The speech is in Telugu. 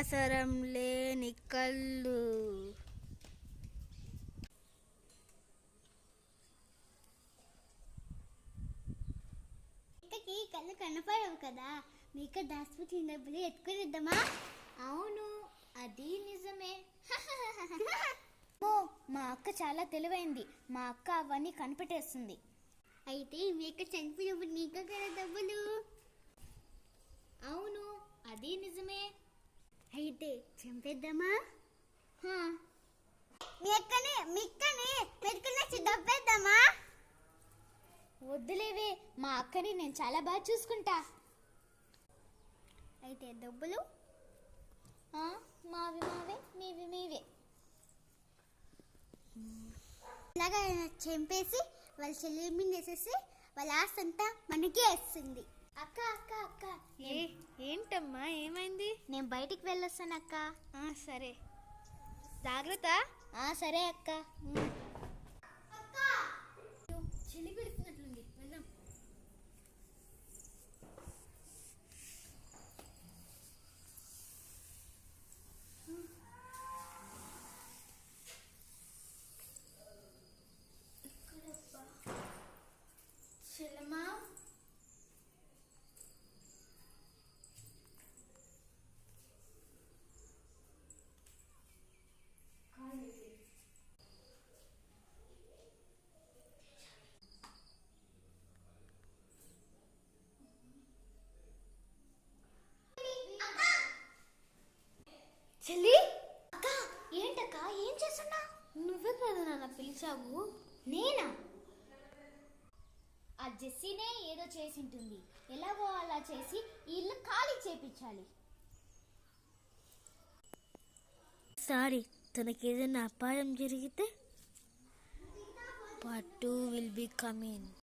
అవసరం లేని కళ్ళు. ఇక్కడికి కళ్ళు కనపడవు కదా, మీకు దాచిపెట్టిన డబ్బులు ఎత్తుకునిద్దామా? అవును, అది నిజమే. ఓ, మా అక్క చాలా తెలివైంది. మా అక్క అవన్నీ కనిపెట్టేస్తుంది. అయితే మీకు చనిపోయినప్పుడు నీకు కదా డబ్బులు. అవును, అది నిజమే. అయితే చంపేద్దామా? హా, మీ అక్కని మెట్టుకుని డబ్బేద్దామా? వద్దులేవే, మా అక్కని నేను చాలా బాగా చూసుకుంటా. అయితే డబ్బులు మావి మావే, మీవి మీవే. ఇలాగా చంపేసి వాళ్ళ చెల్లి మీద వేసేసి వాళ్ళ ఆస్తి అంతా మనకి వేస్తుంది. అక్క అక్క అక్క, ఏంటమ్మా, ఏమైంది? నేను బయటికి వెళ్ళొస్తాను అక్క. సరే, జాగ్రత్త. సరే అక్క. చెల్లి పెడుతున్నట్లుంది, వెళ్దాం. చెల్లమ్మా, చెల్లి, అక్క, ఏంటక్క, ఏం చేస్తున్నా? నువ్వే కదా నాన్న పిలిచావు. నేనా? ఆ జెస్సీనే ఏదో చేసింటుంది. ఎలాగో అలా చేసి ఈ ఇల్లు ఖాళీ చేపించాలి. సారీ, తనకేదైనా అపాయం జరిగితే part 2 will be coming.